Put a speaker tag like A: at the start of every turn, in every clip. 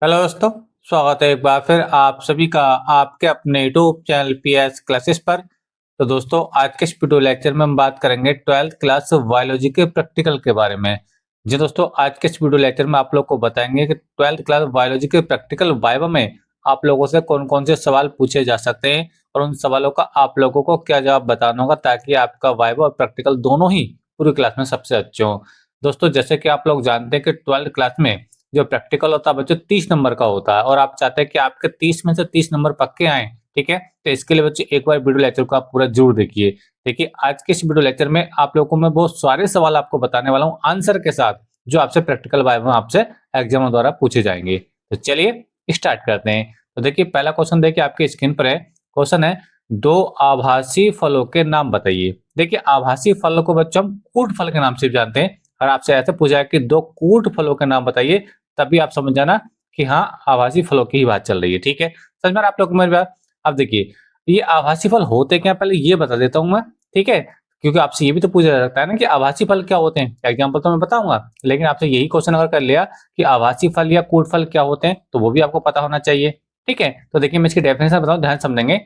A: Hello दोस्तों, स्वागत है एक बार फिर आप सभी का आपके अपने यूट्यूब चैनल पीएस क्लासेस पर। तो दोस्तों, आज के इस वीडियो लेक्चर में हम बात करेंगे 12th क्लास बायोलॉजी के प्रैक्टिकल के बारे में। जी दोस्तों, आज के इस वीडियो लेक्चर में आप लोग को बताएंगे कि 12th क्लास बायोलॉजी के प्रैक्टिकल वाइवा में आप लोगों से कौन-कौन से सवाल पूछे जा सकते हैं और उन सवालों का आप लोगों को क्या जवाब बताना होगा ताकि आपका वाइवा और प्रैक्टिकल दोनों ही पूरी क्लास में सबसे अच्छे हों। दोस्तों, जैसे कि आप लोग जानते हैं कि 12th क्लास में जो प्रैक्टिकल होता है बच्चों 30 नंबर का होता है और आप चाहते हैं कि आपके 30 में से 30 नंबर पक्के आएँ, ठीक है? तो इसके लिए बच्चों एक बार वीडियो लेक्चर को आप पूरा ज़रूर देखिए। देखिए, आज के इस वीडियो लेक्चर में आप लोगों को मैं बहुत सारे सवाल आपको बताने वाला हूँ आंसर के साथ, जो आपसे प्रैक्टिकल वाइवा में आपसे एग्जाम द्वारा पूछे जाएँगे। तो चलिए स्टार्ट करते हैं। तो देखिए, पहला क्वेश्चन देखिए आपकी स्क्रीन पर है। क्वेश्चन है 2 आभासी फलों के नाम बताइए। देखिए, आभासी फलों को बच्चों हम कूट फल के नाम से भी जानते हैं और आपसे ऐसे पूछा है कि 2 कूट फलों के नाम बताइए, तभी आप समझ जाना कि हाँ, आभासी फलों की ही बात चल रही है, ठीक है? समझ में आ रहा है आप लोग को मेरी बात? अब देखिए, ये आभासी फल होते क्या हैं, पहले ये बता देता हूँ मैं, ठीक है? क्योंकि आपसे ये भी तो पूछा जा सकता है ना कि आभासी फल क्या होते हैं? एग्जाम्पल तो मैं बताऊँगा, लेकिन आपसे यही क्वेश्चन अगर कर लिया कि आभासी फल या कूट फल क्या होते हैं, तो वो भी आपको पता होना चाहिए, ठीक है? तो देखिए, मैं इसकी डेफिनेशन बताऊँ, ध्यान से समझेंगे।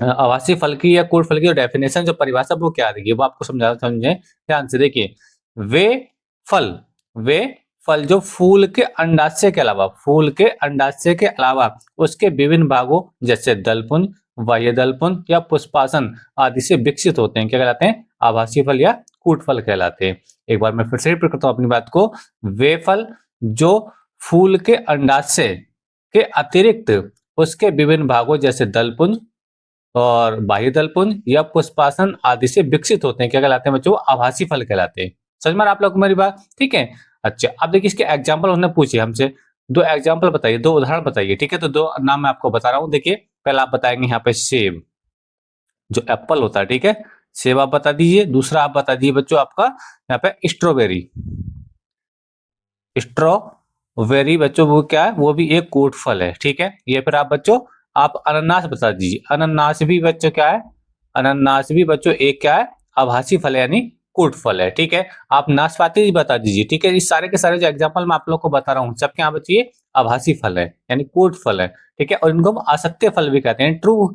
A: आभासी फल की या कूट फल की जो डेफिनेशन जो परिभाषा वो क्या आ रही है, वो आपको समझें ध्यान से। देखिए, वे फल वे फल जो फूल के अंडाशय के अलावा उसके विभिन्न भागों जैसे दलपुंज, बाह्य दलपुंज या पुष्पासन आदि से विकसित होते हैं, क्या कहलाते हैं? आभासी फल या कूट फल कहलाते हैं। एक बार मैं फिर से रिपीट करता हूँ अपनी बात को। वे फल जो फूल के अंडाशय के अतिरिक्त उसके विभिन्न भागों जैसे दलपुंज और बाह्य दलपुंज या पुष्पासन आदि से विकसित होते हैं, क्या कहलाते हैं बच्चों? आभासी फल कहलाते हैं। समझ में आ रहा है आप लोग को मेरी बात? ठीक है। अच्छा, अब देखिए इसके एग्जाम्पल उन्होंने पूछे हमसे। 2 एग्जाम्पल बताइए, 2 उदाहरण बताइए, ठीक है? तो 2 नाम मैं आपको बता रहा हूँ। देखिए, पहला आप बताएंगे यहाँ पे सेब, जो एप्पल होता है, ठीक है? सेब आप बता दीजिए। दूसरा आप बता दीजिए बच्चों आपका यहाँ पे स्ट्रॉबेरी। स्ट्रॉबेरी बच्चों वो क्या है? वो भी एक कूट फल है, ठीक है? ये फिर आप बच्चों आप अनानास बता दीजिए। अनानास भी बच्चों क्या है? अनानास भी बच्चों एक क्या है? आभासी फल है, यानी कूट फल है, ठीक है? आप नाशपाती भी बता दीजिए, ठीक है? इस सारे के सारे जो एग्जाम्पल मैं आप लोग को बता रहा हूँ, सबके यहाँ बच्चों ये आभासी फल है, यानी कूट फल है, ठीक है? और इनको हम असत्य फल भी कहते हैं। True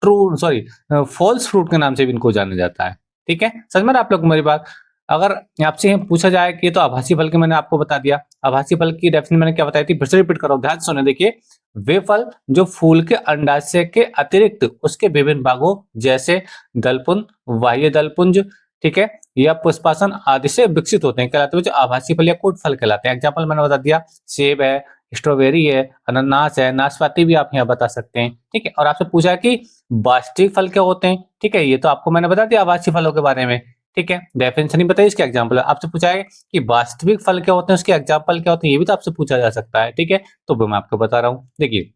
A: true sorry false fruit के नाम से भी इनको जाना जाता है, ठीक है? समझ में आ रहा है आप लोग को मेरी बात? अगर आपसे ये पूछा जाए कि ये तो आभासी फल की मैंने आपको बता दिया, आभासी फल की डेफिनेशन मैंने क्या बताई थी, फिर से रिपीट कर रहा हूं, ध्यान से सुने। देखिए, वे फल जो फूल के अंडाशय के अतिरिक्त उसके विभिन्न भागों जैसे दलपुंज, बाह्य दलपुंज, ठीक है, या पुष्पासन आदि से विकसित होते हैं, कहलाते हैं जो आभासी फल या कूट फल कहलाते हैं। एग्जाम्पल मैंने बता दिया, सेब है, स्ट्रॉबेरी है, अनानास है, नाशपाती भी आप यहाँ बता सकते हैं, ठीक है? और आपसे पूछा कि वास्तविक फल क्या होते हैं, ठीक है? ये तो आपको मैंने बता दिया आभासी फलों के बारे में, ठीक है? डेफिनेशन नहीं बताई, इसके एग्जाम्पल आपसे पूछा है कि वास्तविक फल क्या होते हैं, उसके एग्जाम्पल क्या होते हैं, ये भी तो आपसे पूछा जा सकता है, ठीक है? तो वो मैं आपको बता रहा हूँ। देखिए,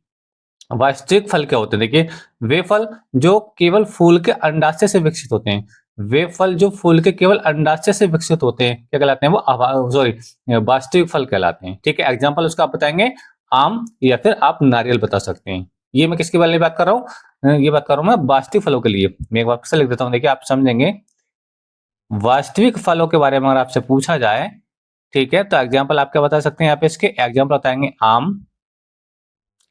A: वास्तविक फल क्या होते हैं? देखिए, वे फल जो केवल फूल के अंडाशय से विकसित होते हैं। वे फल जो फूल के केवल अंडाशय से विकसित होते हैं, क्या कहलाते हैं? वो सॉरी वास्तविक फल कहलाते हैं, ठीक है? एग्जाम्पल उसका आप बताएंगे आम या फिर आप नारियल बता सकते हैं। ये मैं किसके बारे में बात कर रहा हूँ? ये बात कर रहा हूँ मैं वास्तविक फलों के लिए। मैं एक बार फिर से लिख देता हूँ, देखिए आप समझेंगे। वास्तविक फलों के बारे में अगर आपसे पूछा जाए, ठीक है, तो एग्जाम्पल आप क्या बता सकते हैं? यहाँ पे इसके एग्जाम्पल बताएंगे आम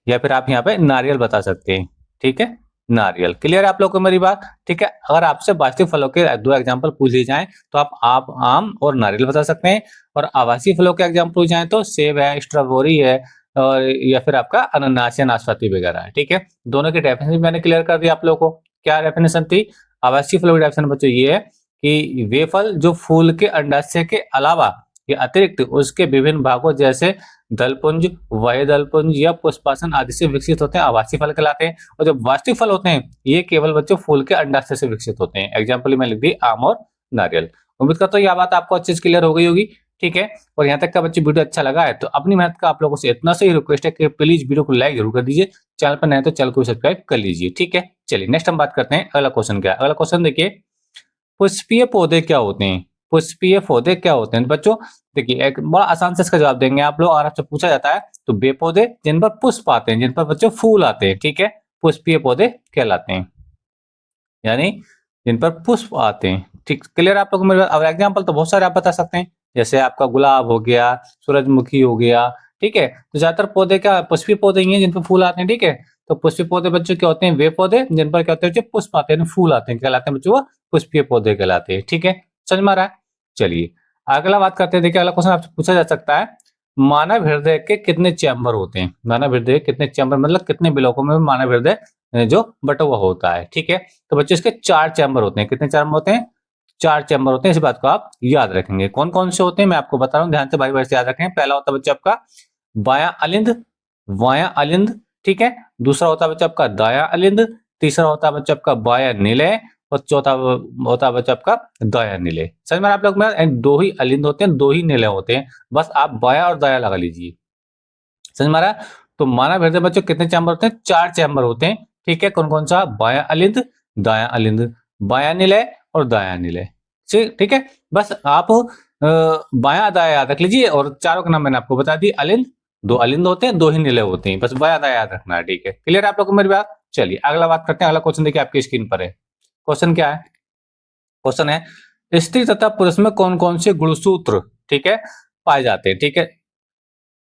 A: या फिर आप यहाँ पे नारियल बता सकते हैं, ठीक है? नारियल। क्लियर है आप लोग को मेरी बात? ठीक है। अगर आपसे वास्तविक फलों के 2 एग्जाम्पल पूछ लिए जाएं तो आप आम और नारियल बता सकते हैं, और आभासी फलों के एग्जाम्पल पूछ जाए तो सेब है, स्ट्रॉबेरी है, और या फिर आपका अनानास या नाशपाती वगैरह है, ठीक है? दोनों की डेफिनेशन मैंने क्लियर कर दिया आप लोगों को। क्या डेफिनेशन थी? आभासी फलों की डेफिनेशन बच्चों ये है कि वे फल जो फूल के अंडाशय के अलावा या अतिरिक्त उसके विभिन्न भागों जैसे दलपुंज, बाह्य दलपुंज या पुष्पासन आदि से विकसित होते हैं, आभासी फल कहलाते हैं। और जो वास्तविक फल होते हैं, ये केवल बच्चों फूल के अंडाशय से विकसित होते हैं। एग्जाम्पल में लिख दी आम और नारियल। उम्मीद करता हूँ यह बात आपको अच्छे से क्लियर हो गई होगी, ठीक है? और यहाँ तक का बच्चे वीडियो अच्छा लगा है तो अपनी मेहनत का आप लोगों से इतना सा ही रिक्वेस्ट है कि प्लीज वीडियो को लाइक जरूर कर दीजिए। चैनल पर नए तो चैनल को सब्सक्राइब कर लीजिए, ठीक है? चलिए नेक्स्ट हम बात करते हैं अगला क्वेश्चन क्या है। अगला क्वेश्चन देखिए, पुष्पीय पौधे क्या होते हैं? पुष्पीय पौधे क्या होते हैं बच्चों? देखिए, एक बड़ा आसान से इसका जवाब देंगे आप लोग। और आपसे पूछा जाता है तो वे पौधे जिन पर पुष्प आते हैं, जिन पर बच्चों फूल आते हैं, ठीक है, पुष्पीय पौधे कहलाते हैं, यानी जिन पर पुष्प आते हैं। ठीक, क्लियर आप लोग को मेरे? अब एग्जाम्पल तो बहुत सारे आप बता सकते हैं, जैसे आपका गुलाब हो गया, सूरजमुखी हो गया, ठीक है। तो ज्यादातर पौधे क्या पुष्पीय पौधे ही हैं जिन पर फूल आते हैं, ठीक है। तो पुष्पीय पौधे बच्चों क्या होते हैं, वे पौधे जिन पर क्या होते हैं, पुष्प आते हैं, फूल आते हैं, कहलाते हैं बच्चों वो पुष्पीय पौधे कहलाते हैं, ठीक है। समझ में आ रहा है? चलिए अगला बात करते हैं। देखिए अगला क्वेश्चन आपसे पूछा जा सकता है, मानव हृदय के कितने चैम्बर होते हैं? मानव हृदय के कितने चैम्बर मतलब कितने ब्लॉकों में मानव हृदय जो बटा हुआ होता है, ठीक है। तो बच्चों इसके 4 चैम्बर होते हैं। कितने चैम्बर होते हैं? 4 चैम्बर होते हैं। इस बात को आप याद रखेंगे। कौन कौन से होते हैं मैं आपको बता रहा हूँ, ध्यान से बारी-बारी से याद रखें। पहला होता है बच्चा आपका बायां अलिंद, वायां अलिंद, ठीक है। दूसरा होता है बच्चा आपका दायां अलिंद, तीसरा होता है बच्चा आपका बायां निलय और चौथा होता है बच्चा आपका दायां निलय। समझ में आप लोग में दो ही अलिंद होते हैं, दो ही निलय होते हैं, बस आप बायां और दायां लगा लीजिए। समझ में आ रहा है? तो मानव हृदय बच्चों कितने चैम्बर होते हैं? 4 चैम्बर होते हैं, ठीक है। कौन कौन सा? बायां अलिंद, दायां अलिंद, बायां निलय और दायां निलय, ठीक है। बस आप बायां दायां याद रख लीजिए और चारों का नाम मैंने आपको बता दी। अलिंद, 2 अलिंद होते हैं, 2 ही निलय होते हैं, बस बायां दायां याद रखना है, ठीक है। क्लियर है आप लोगों को मेरी बात? चलिए अगला बात करते हैं। अगला क्वेश्चन देखिए आपकी स्क्रीन पर है। क्वेश्चन क्या है? क्वेश्चन है स्त्री तथा पुरुष में कौन कौन से गुणसूत्र, ठीक है, पाए जाते हैं, ठीक है।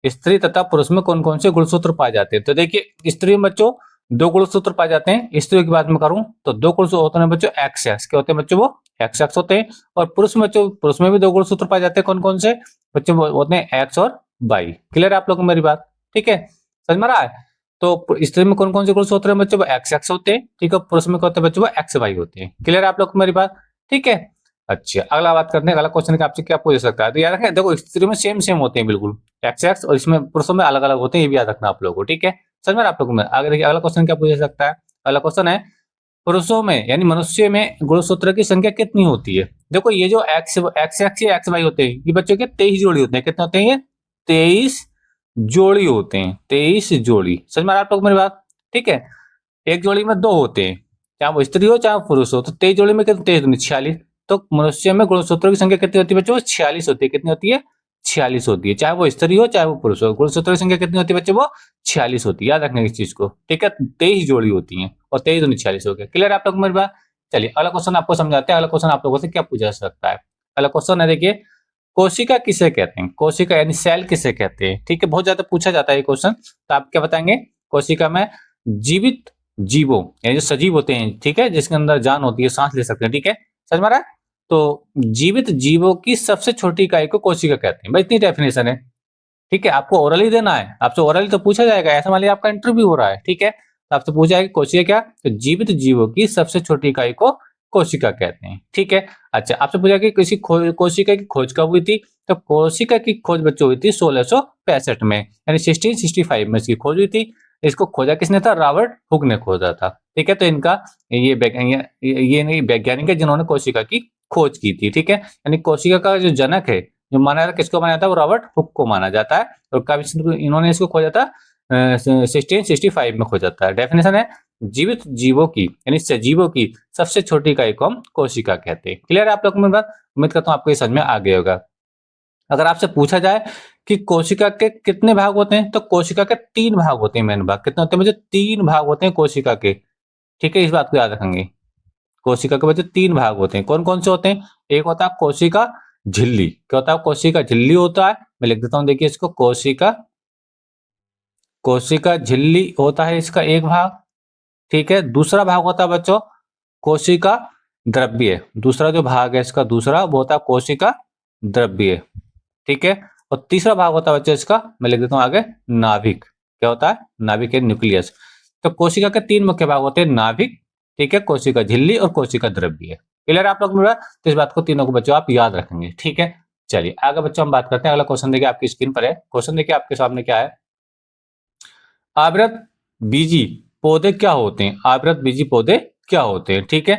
A: स्त्री तथा पुरुष में कौन कौन से गुणसूत्र पाए जाते हैं? तो देखिए स्त्री में बच्चों 2 गुणसूत्र पाए जाते हैं। स्त्री की बात मैं करूं तो 2 गुणसूत्र होते हैं बच्चों एक्स एक्स के होते हैं बच्चों, वो एक्स एक्स होते हैं। और पुरुष में बच्चों, पुरुष में भी 2 गुणसूत्र पाए जाते हैं। कौन कौन से बच्चों? वो होते हैं एक्स और वाई। क्लियर है आप लोगों को मेरी बात? ठीक है, समझ में आ रहा है? तो स्त्री में कौन कौन से गुणसूत्र हैं बच्चों? वो एक्स एक्स होते हैं, ठीक है। पुरुष में क्या होते हैं बच्चों? वो एक्स वाई होते हैं। क्लियर है आप लोग को मेरी बात? ठीक है। अच्छा अगला बात करते हैं। अगला क्वेश्चन का आपसे क्या पूछ सकता है? तो याद रखें, देखो स्त्री में सेम सेम होते हैं बिल्कुल एक्स एक्स, और इसमें पुरुषों में अलग अलग होते हैं, ये भी याद रखना आप लोगों को, ठीक है। समझ में आप लोगों में? आगे देखिए अगला क्वेश्चन क्या पूछ सकता है। अगला क्वेश्चन है पुरुषों में यानी मनुष्य में गुणसूत्र की संख्या कितनी होती है? देखो ये जो एक्स एक्स एक्स या एक्स वाई होते हैं, ये बच्चों के 23 जोड़ी होते हैं। कितने होते हैं ये? 23 जोड़ी होते हैं, 23 जोड़ी। समझ में आ रहा है आप लोग मेरी बात? ठीक है। एक जोड़ी में 2 होते हैं, चाहे वो स्त्री हो चाहे वो पुरुष हो। तो 23 जोड़ी में कितने? 23 46। तो मनुष्य में गुणसूत्रों की संख्या कितनी होती है बच्चों? 46 होती है। कितनी होती है? 46 होती है, चाहे वो स्त्री हो चाहे वो पुरुष हो। गुणसूत्रों की संख्या कितनी होती है बच्चों? वो 46 होती है। याद रखना इस चीज को, ठीक है। 23 जोड़ी होती है और 23 46 हो गया। क्लियर है आप लोग मेरी बात? चलिए अगला क्वेश्चन आपको समझाते हैं। अगला क्वेश्चन आप लोगों से क्या पूछा जा सकता है? अगला क्वेश्चन है देखिए, कोशिका किसे कहते हैं? कोशिका यानी सेल किसे कहते हैं? ठीक है, बहुत ज्यादा पूछा जाता है ये क्वेश्चन। तो आप क्या बताएंगे? कोशिका में जीवित जीवों यानी जो सजीव होते हैं, ठीक है, जिसके अंदर जान होती है, सांस ले सकते हैं, ठीक है। समझ में आ रहा है? तो जीवित जीवों की सबसे छोटी इकाई को कोशिका कहते हैं। भाई इतनी डेफिनेशन है, ठीक है। आपको ओरली देना है, आपसे ओरली तो पूछा जाएगा। ऐसा मान लिया आपका इंटरव्यू हो रहा है, ठीक है, तो आपसे पूछा जाएगा कोशिका क्या? तो जीवित जीवों की सबसे छोटी इकाई को कोशिका कहते हैं, ठीक है। अच्छा आपसे पूछा कि किसी कोशिका की खोज कब हुई थी? तो कोशिका की खोज बच्चों हुई थी 1665 में, यानी 1665 में इसकी खोज हुई थी। इसको खोजा किसने था? रॉबर्ट हुक ने खोजा था, ठीक है। तो इनका ये नहीं वैज्ञानिक है जिन्होंने कोशिका की खोज की थी, ठीक है। यानी कोशिका का जो जनक है, जो माना जाता है, किसको माना जाता है? वो रॉबर्ट हुक को माना जाता है। और कब इन्होंने इसको खोजा था? 1665 में खोजा था। डेफिनेशन है जीवित जीवों की यानी सजीवों की सबसे छोटी इकाई को हम कोशिका कहते हैं। क्लियर है आप लोग को मेरी बात? उम्मीद करता हूँ आपको ये समझ में आ गया होगा। अगर आपसे पूछा जाए कि कोशिका के कितने भाग होते हैं, तो कोशिका के 3 भाग होते हैं। मेन भाग कितने होते हैं मुझे? 3 भाग होते हैं कोशिका के, ठीक है। इस बात को याद रखेंगे। कोशिका के बच्चे 3 भाग होते हैं। कौन कौन से होते हैं? एक होता है कोशिका झिल्ली। क्या होता है? कोशिका झिल्ली होता है। मैं लिख देता हूं, देखिए इसको, कोशिका कोशिका झिल्ली होता है इसका एक भाग, ठीक है। दूसरा भाग होता है बच्चों कोशिका द्रव्य। दूसरा जो भाग है इसका दूसरा, वो होता है कोशिका द्रव्य, ठीक है। और तीसरा भाग होता है बच्चों इसका, मैं लिख देता हूं आगे, नाभिक। क्या होता है? नाभिक है, न्यूक्लियस। तो कोशिका के 3 मुख्य भाग होते हैं, नाभिक, ठीक है, कोशिका झिल्ली और कोशिका द्रव्य। क्लियर आप लोग मेरा? तो इस बात को तीनों को बच्चों आप याद रखेंगे, ठीक है। चलिए आगे बच्चों हम बात करते हैं। अगला क्वेश्चन देखिए आपकी स्क्रीन पर है। क्वेश्चन देखिए आपके सामने क्या है, आवृत बीजी पौधे क्या होते हैं? आवृत बीजी पौधे क्या होते हैं? ठीक है,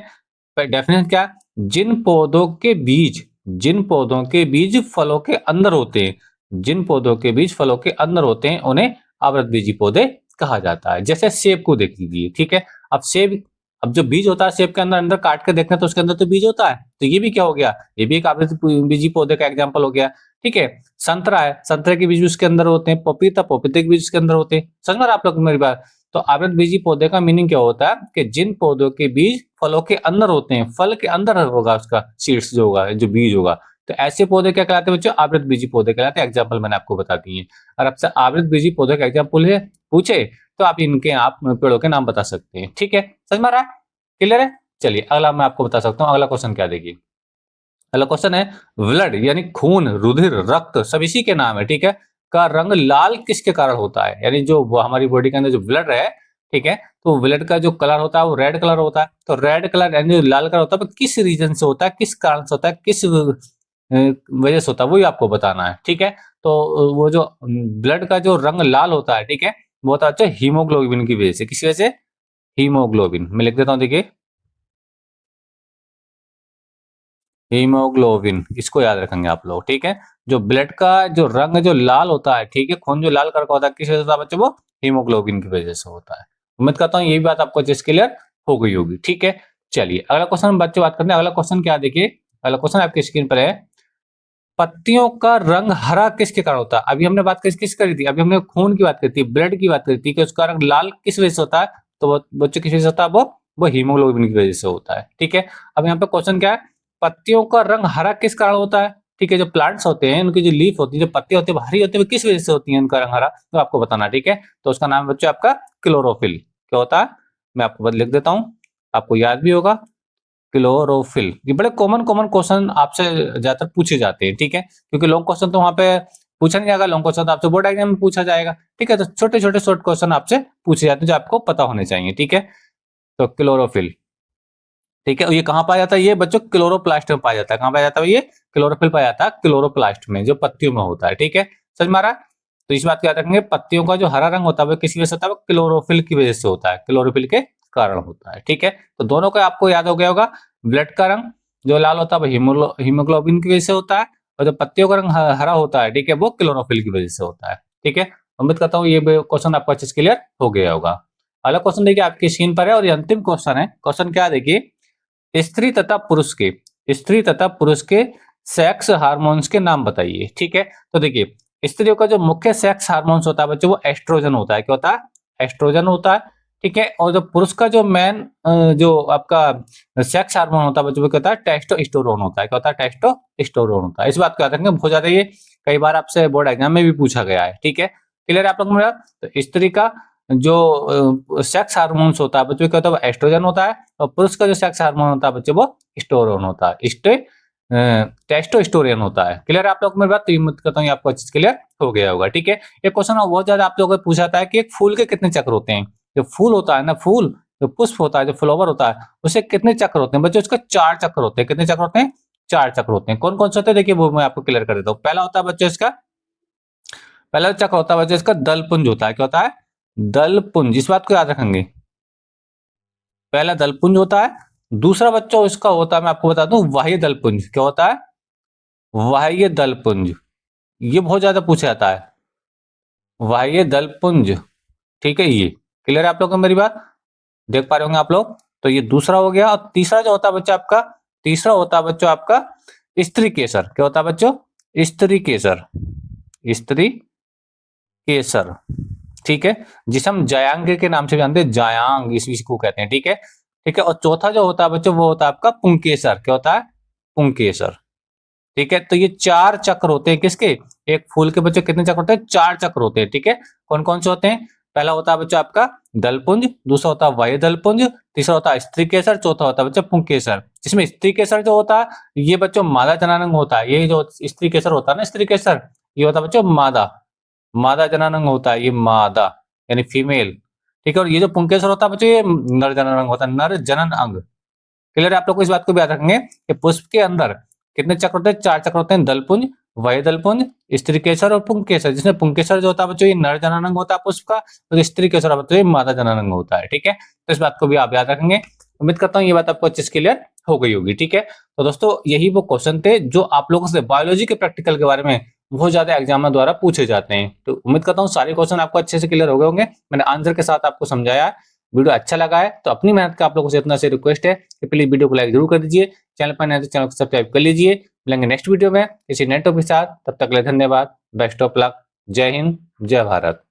A: डेफिनेशन क्या? जिन पौधों के बीज, जिन पौधों के बीज फलों के अंदर होते हैं, जिन पौधों के बीज फलों के अंदर होते हैं उन्हें आवृत बीजी पौधे कहा जाता है। जैसे सेब को देख लीजिए, ठीक है। अब सेब, अब जो बीज होता है सेब के अंदर, अंदर काट के देखना तो उसके अंदर तो बीज होता है। तो ये भी क्या हो गया? ये भी एक आवृत बीजी पौधे का एग्जाम्पल हो गया, ठीक है। संतरा है, संतरे के बीज उसके अंदर होते हैं। पपीता, पपीते के बीज उसके अंदर होते हैं। समझ में आप लोग मेरी बात? तो आवृत बीजी पौधे का मीनिंग क्या होता है कि जिन पौधों के बीज फलों के अंदर होते हैं, फल के अंदर होगा उसका सीड्स जो होगा, जो बीज होगा, तो ऐसे पौधे क्या कहलाते हैं बच्चों? आवृतबीजी पौधे कहलाते हैं। एग्जाम्पल मैंने आपको बता दिए हैं। और आपसे आवृतबीजी पौधे का एग्जाम्पल है पूछे तो आप इनके आप पेड़ों के नाम बता सकते हैं। ठीक है, समझ में आ रहा है? क्लियर है? चलिए अगला मैं आपको बता सकता हूँ। अगला क्वेश्चन क्या देखिए, अगला क्वेश्चन है ब्लड यानी खून, रुधिर, रक्त सब इसी के नाम है। ठीक है, का रंग लाल किसके कारण होता है? यानी जो हमारी बॉडी के अंदर जो ब्लड है, ठीक है, तो ब्लड का जो कलर होता है वो रेड कलर होता है। तो रेड कलर यानी जो लाल कलर होता है वो किस रीजन से होता है, किस कारण से होता है, किस वजह से होता है, वही आपको बताना है। ठीक है, तो वो जो ब्लड का जो रंग लाल होता है, ठीक है, वो होता है अच्छा हीमोग्लोबिन की वजह से। किस वजह से? हीमोग्लोबिन। मैं लिख देता हूँ, देखिए हीमोग्लोबिन, इसको याद रखेंगे आप लोग। ठीक है, जो ब्लड का जो रंग जो लाल होता है, ठीक है, खून जो लाल कलर का होता है, किस वजह से होता है बच्चों? वो हीमोग्लोबिन की वजह से होता है। उम्मीद करता हूँ ये भी बात आपको अच्छे से क्लियर हो गई होगी। ठीक है, चलिए अगला क्वेश्चन बच्चों बात करते हैं। अगला क्वेश्चन क्या देखिए, अगला क्वेश्चन आपकी स्क्रीन पर है, पत्तियों का रंग हरा किसके कारण होता है? अभी हमने बात किस करी थी? अभी हमने खून की बात करी थी, ब्लड की बात करी थी कि उसका रंग लाल किस वजह से होता है? तो वो बच्चों किस वजह से होता है? वो हीमोग्लोबिन की वजह से होता है। ठीक है, अब यहाँ पे क्वेश्चन क्या है, पत्तियों का रंग हरा किस कारण होता है? ठीक है, जो प्लांट्स होते हैं उनकी जो लीफ होती है, जो पत्ते होते हैं हरी होती है, वो किस वजह से होती है उनका रंग हरा? तो आपको बताना। ठीक है, तो उसका नाम बच्चों आपका क्लोरोफिल। क्या होता है? मैं आपको लिख देता हूँ, आपको याद भी होगा, क्लोरोफिल। ये बड़े कॉमन कॉमन क्वेश्चन आपसे ज्यादातर पूछे जाते हैं। ठीक है, क्योंकि लॉन्ग क्वेश्चन तो वहां पे पूछा नहीं जाएगा, लॉन्ग क्वेश्चन तो आपसे बोर्ड एग्जाम में पूछा जाएगा। ठीक है, तो छोटे छोटे शॉर्ट क्वेश्चन आपसे पूछे जाते हैं जो आपको पता होने चाहिए। ठीक है, तो क्लोरोफिल, ठीक है, ये कहाँ पाया जाता है? ये बच्चों क्लोरोप्लास्ट में पाया जाता है। कहाँ पाया जाता है? ये क्लोरोफिल पाया जाता है क्लोरोप्लास्ट में, जो पत्तियों में होता है। ठीक है, समझ में आ रहा है? तो इस बात को याद रखेंगे, पत्तियों का जो हरा रंग होता है वो किस वजह से होता है? वो क्लोरोफिल की वजह से होता है, क्लोरोफिल के कारण होता है। ठीक है, तो दोनों का आपको याद हो गया होगा। ब्लड का रंग जो लाल होता है वो हीमोग्लोबिन की वजह से होता है, और जो पत्तियों का रंग हरा होता है, ठीक है, वो क्लोरोफिल की वजह से होता है। ठीक है, उम्मीद करता हूँ ये क्वेश्चन आपको अच्छे से क्लियर हो गया होगा। अगला क्वेश्चन देखिए आपकी स्क्रीन पर है, और ये अंतिम क्वेश्चन है। क्वेश्चन क्या देखिए, स्त्री तथा पुरुष के सेक्स हार्मोन्स के नाम बताइए। ठीक है, तो देखिए स्त्रियों का जो मुख्य सेक्स हार्मोन्स होता है बच्चों वो एस्ट्रोजन होता है। क्या होता है? एस्ट्रोजन होता है। ठीक है, और जो पुरुष का जो मेन जो आपका सेक्स हार्मोन होता है बच्चों वो क्या होता है? टेस्टोस्टेरोन होता है। क्या होता है? टेस्टोस्टेरोन होता है। इस बात को याद रखेंगे, बहुत ज्यादा ये कई बार आपसे बोर्ड एग्जाम में भी पूछा गया है। ठीक है, क्लियर है आप लोग मेरा? तो स्त्री का जो सेक्स हार्मोन्स होता है बच्चों क्या होता है? वो एस्ट्रोजन होता है, और पुरुष का जो सेक्स हार्मोन होता है बच्चों वो स्टोरोन होता है, टेस्टोस्टेरोन होता है। क्लियर है आप लोग मेरी बात? तो ये उम्मीद करता हूँ आपको अच्छे से क्लियर हो गया होगा। ठीक है, ये क्वेश्चन बहुत ज्यादा आप लोगों को पूछा जाता है कि एक फूल के कितने चक्र होते हैं? जो फूल होता है ना, फूल जो पुष्प होता है, जो फ्लावर होता है, उसे कितने चक्र होते हैं बच्चों? उसका 4 चक्र होते हैं। कितने चक्र होते हैं? 4 चक्र होते हैं। कौन कौन से होते हैं देखिए, वो मैं आपको क्लियर कर देता हूँ। पहला होता है बच्चों इसका, पहला चक्र होता है बच्चों इसका दलपुंज होता है। क्या होता है? दलपुंज। इस बात को याद रखेंगे, पहला दलपुंज होता है। दूसरा बच्चों इसका होता है, मैं आपको बता दूं, बाह्य दलपुंज। क्या होता है? बाह्य दलपुंज। ये बहुत ज्यादा पूछा जाता है, बाह्य दलपुंज। ठीक है, ये क्लियर है आप लोगों को मेरी बात? देख पा रहे होंगे आप लोग? तो ये दूसरा हो गया। और तीसरा जो होता है बच्चों आपका, तीसरा होता है बच्चों आपका स्त्री केसर। क्या होता है बच्चों? स्त्री केसर, स्त्री केसर। ठीक है, जिसे हम जयांग के नाम से जानते हैं, जयांग इसको कहते हैं। ठीक है, ठीक है, और चौथा जो होता है बच्चों वो होता है आपका पुंकेसर। क्या होता है? पुंकेसर। ठीक है, तो ये 4 चक्र होते हैं किसके? एक फूल के बच्चों कितने चक्र होते हैं? 4 चक्र होते हैं। ठीक है, कौन कौन से होते हैं? पहला होता है बच्चों आपका दलपुंज, दूसरा होता है वायु दलपुंज, तीसरा होता है स्त्री केसर, चौथा होता है बच्चों पुंकेसर। जिसमें स्त्री केसर जो होता है ये बच्चों मादा जनानंग होता है। ये जो स्त्री केसर होता है ना, स्त्री केसर, ये होता है बच्चों मादा, मादा जननांग होता है, ये मादा यानी फीमेल। ठीक है, और ये जो पुंकेसर होता है बच्चों ये नर जननांग होता है, नर जनन अंग। क्लियर है आप लोग को? इस बात को भी याद रखेंगे कि पुष्प के अंदर कितने चक्र होते हैं? 4 चक्र होते हैं, दलपुंज, वय दलपुंज, स्त्री केसर और पुंकेसर। जिसमें पुंकेसर जो होता है बच्चों ये नर जननांग होता है पुष्प का, और स्त्री केसर बच्चों ये मादा जननांग होता है। ठीक है, तो इस बात को भी आप याद रखेंगे। उम्मीद करता हूँ ये बात आपको अच्छे से क्लियर हो गई होगी। ठीक है, तो दोस्तों यही वो क्वेश्चन थे जो आप लोगों से बायोलॉजी के प्रैक्टिकल के बारे में बहुत ज्यादा एग्जाम द्वारा पूछे जाते हैं। तो उम्मीद करता हूँ सारे क्वेश्चन आपको अच्छे से क्लियर हो गए होंगे। मैंने आंसर के साथ आपको समझाया है। वीडियो अच्छा लगा है तो अपनी मेहनत का आप लोगों से इतना से रिक्वेस्ट है कि प्लीज वीडियो को लाइक जरूर कर दीजिए। चैनल पर नए तो चैनल को सब्सक्राइब कर लीजिए। मिलेंगे नेक्स्ट वीडियो में किसी नए टॉपिक के साथ, तब तक के लिए धन्यवाद। Best of luck. जय हिंद, जय भारत।